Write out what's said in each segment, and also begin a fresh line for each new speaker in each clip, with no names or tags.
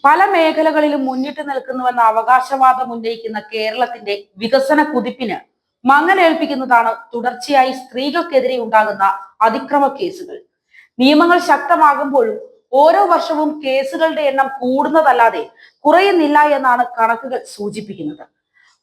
പല മേഖലകളിലും മുന്നിട്ട് നിൽക്കുന്നുവെന്ന അവകാശവാദം ഉന്നയിക്കുന്ന കേരളത്തിന്റെ വികസന കുതിപ്പിന് മങ്ങലേൽപ്പിക്കുന്നതാണ് തുടർച്ചയായി സ്ത്രീകൾക്കെതിരെ ഉണ്ടാകുന്ന അതിക്രമ കേസുകൾ. നിയമങ്ങൾ ശക്തമാകുമ്പോഴും ഓരോ വർഷവും കേസുകളുടെ എണ്ണം കൂടുന്നതല്ലാതെ കുറയുന്നില്ല എന്നാണ് കണക്കുകൾ സൂചിപ്പിക്കുന്നത്.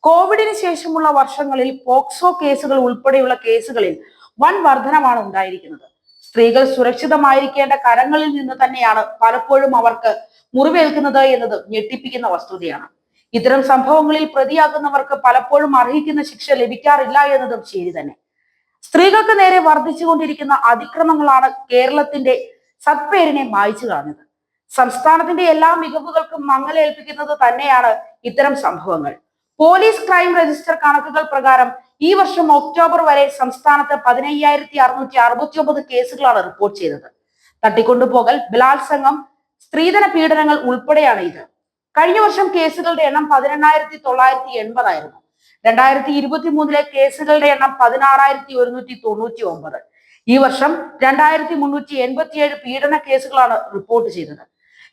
കോവിഡിന് ശേഷമുള്ള വർഷങ്ങളിൽ പോക്സോ കേസുകൾ ഉൾപ്പെടെയുള്ള കേസുകളിൽ വൻ വർധനമാണ് ഉണ്ടായിരിക്കുന്നത്. സ്ത്രീകൾ സുരക്ഷിതമായിരിക്കേണ്ട കരങ്ങളിൽ നിന്ന് തന്നെയാണ് പലപ്പോഴും അവർക്ക് മുറിവേൽക്കുന്നത് എന്നത് ഞെട്ടിപ്പിക്കുന്ന വസ്തുതയാണ്. ഇത്തരം സംഭവങ്ങളിൽ പ്രതിയാകുന്നവർക്ക് പലപ്പോഴും അർഹിക്കുന്ന ശിക്ഷ ലഭിക്കാറില്ല എന്നതും ശരി തന്നെ. സ്ത്രീകൾക്ക് നേരെ വർദ്ധിച്ചുകൊണ്ടിരിക്കുന്ന അതിക്രമങ്ങളാണ് കേരളത്തിന്റെ സത്പേരിനെ മായ്ച്ചു കളഞ്ഞത്. സംസ്ഥാനത്തിന്റെ എല്ലാ മികവുകൾക്കും മങ്ങലേൽപ്പിക്കുന്നത് തന്നെയാണ് ഇത്തരം സംഭവങ്ങൾ. പോലീസ് ക്രൈം രജിസ്റ്റർ കണക്കുകൾ പ്രകാരം ഈ വർഷം ഒക്ടോബർ വരെ സംസ്ഥാനത്ത് 15,669 കേസുകളാണ് റിപ്പോർട്ട് ചെയ്തത്. തട്ടിക്കൊണ്ടുപോകൽ, ബലാത്സംഗം, സ്ത്രീധന പീഡനങ്ങൾ ഉൾപ്പെടെയാണ് ഇത്. കഴിഞ്ഞ വർഷം കേസുകളുടെ എണ്ണം 18,980 ആയിരുന്നു. 2023 കേസുകളുടെ എണ്ണം 16,199. ഈ വർഷം 2,387 പീഡന കേസുകളാണ് റിപ്പോർട്ട് ചെയ്തത്.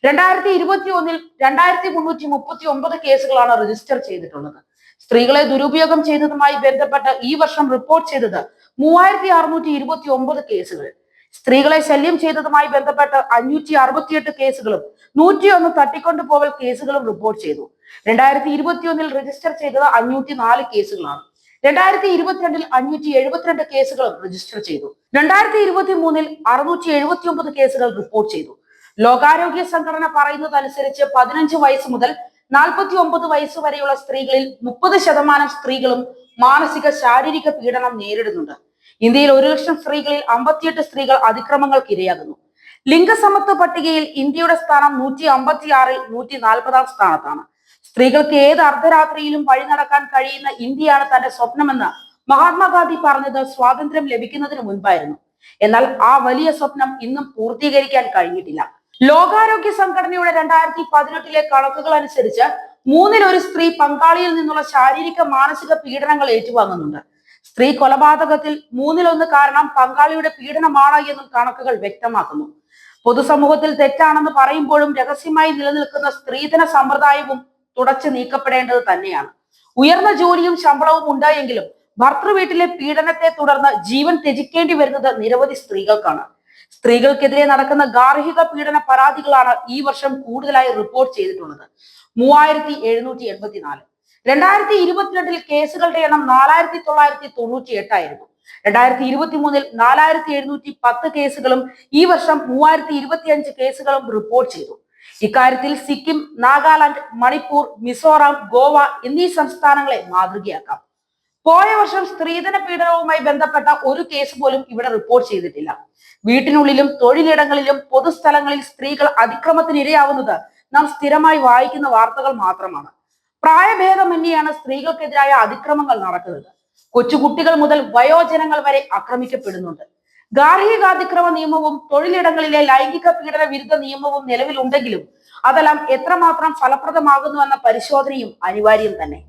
2021 2,339 കേസുകളാണ് രജിസ്റ്റർ ചെയ്തിട്ടുള്ളത്. സ്ത്രീകളെ ദുരുപയോഗം ചെയ്തതുമായി ബന്ധപ്പെട്ട് ഈ വർഷം റിപ്പോർട്ട് ചെയ്തത് 3,629 കേസുകൾ. സ്ത്രീകളെ ശല്യം ചെയ്തതുമായി ബന്ധപ്പെട്ട് 568 കേസുകളും 101 തട്ടിക്കൊണ്ടുപോകൽ കേസുകളും റിപ്പോർട്ട് ചെയ്തു. 2021 രജിസ്റ്റർ ചെയ്തത് 504 കേസുകളാണ്. 2022 572 കേസുകളും രജിസ്റ്റർ ചെയ്തു. 2023 679 കേസുകൾ റിപ്പോർട്ട് ചെയ്തു. ലോകാരോഗ്യ സംഘടന പറയുന്നതനുസരിച്ച് 15 വയസ്സ് മുതൽ 49 വയസ്സ് വരെയുള്ള സ്ത്രീകളിൽ 30% സ്ത്രീകളും മാനസിക ശാരീരിക പീഡനം നേരിടുന്നുണ്ട്. ഇന്ത്യയിൽ 1 ലക്ഷം സ്ത്രീകളിൽ 58 സ്ത്രീകൾ അതിക്രമങ്ങൾക്ക് ഇരയാകുന്നു. ലിംഗസമത്വ പട്ടികയിൽ ഇന്ത്യയുടെ സ്ഥാനം 156-ൽ 140-ാം സ്ഥാനത്താണ്. സ്ത്രീകൾക്ക് ഏത് അർദ്ധരാത്രിയിലും വഴി നടക്കാൻ കഴിയുന്ന ഇന്ത്യയാണ് തന്റെ സ്വപ്നമെന്ന് മഹാത്മാഗാന്ധി പറഞ്ഞത് സ്വാതന്ത്ര്യം ലഭിക്കുന്നതിന് മുൻപായിരുന്നു. എന്നാൽ ആ വലിയ സ്വപ്നം ഇന്നും പൂർത്തീകരിക്കാൻ കഴിഞ്ഞിട്ടില്ല. ലോകാരോഗ്യ സംഘടനയുടെ 2018 കണക്കുകൾ അനുസരിച്ച് 1/3 സ്ത്രീ പങ്കാളിയിൽ നിന്നുള്ള ശാരീരിക മാനസിക പീഡനങ്ങൾ ഏറ്റുവാങ്ങുന്നുണ്ട്. സ്ത്രീ കൊലപാതകത്തിൽ 1/3 കാരണം പങ്കാളിയുടെ പീഡനമാണ് എന്നും കണക്കുകൾ വ്യക്തമാക്കുന്നു. പൊതുസമൂഹത്തിൽ തെറ്റാണെന്ന് പറയുമ്പോഴും രഹസ്യമായി നിലനിൽക്കുന്ന സ്ത്രീധന സമ്പ്രദായവും തുടച്ചു നീക്കപ്പെടേണ്ടത് തന്നെയാണ്. ഉയർന്ന ജോലിയും ശമ്പളവും ഉണ്ടായെങ്കിലും ഭർത്തൃവീട്ടിലെ പീഡനത്തെ തുടർന്ന് ജീവൻ ത്യജിക്കേണ്ടി വരുന്നത് നിരവധി സ്ത്രീകൾക്കാണ്. സ്ത്രീകൾക്കെതിരെ നടക്കുന്ന ഗാർഹിക പീഡന പരാതികളാണ് ഈ വർഷം കൂടുതലായി റിപ്പോർട്ട് ചെയ്തിട്ടുള്ളത്. 3,784. 2022 കേസുകളുടെ എണ്ണം 4,998 ആയിരുന്നു. 2023 4,710 കേസുകളും ഈ വർഷം 3,025 കേസുകളും റിപ്പോർട്ട് ചെയ്തു. ഇക്കാര്യത്തിൽ സിക്കിം, നാഗാലാൻഡ്, മണിപ്പൂർ, മിസോറാം, ഗോവ എന്നീ സംസ്ഥാനങ്ങളെ മാതൃകയാക്കാം. പോയ വർഷം സ്ത്രീധന പീഡനവുമായി ബന്ധപ്പെട്ട ഒരു കേസ് പോലും ഇവിടെ റിപ്പോർട്ട് ചെയ്തിട്ടില്ല. വീട്ടിനുള്ളിലും തൊഴിലിടങ്ങളിലും പൊതുസ്ഥലങ്ങളിൽ സ്ത്രീകൾ അതിക്രമത്തിന് ഇരയാവുന്നത് നാം സ്ഥിരമായി വായിക്കുന്ന വാർത്തകൾ മാത്രമാണ്. പ്രായഭേദമന്യെയാണ് സ്ത്രീകൾക്കെതിരായ അതിക്രമങ്ങൾ നടക്കുന്നത്. കൊച്ചുകുട്ടികൾ മുതൽ വയോജനങ്ങൾ വരെ ആക്രമിക്കപ്പെടുന്നുണ്ട്. ഗാർഹികാതിക്രമ നിയമവും തൊഴിലിടങ്ങളിലെ ലൈംഗിക പീഡന വിരുദ്ധ നിയമവും നിലവിലുണ്ടെങ്കിലും അതെല്ലാം എത്രമാത്രം ഫലപ്രദമാകുന്നുവെന്ന പരിശോധനയും അനിവാര്യം തന്നെ.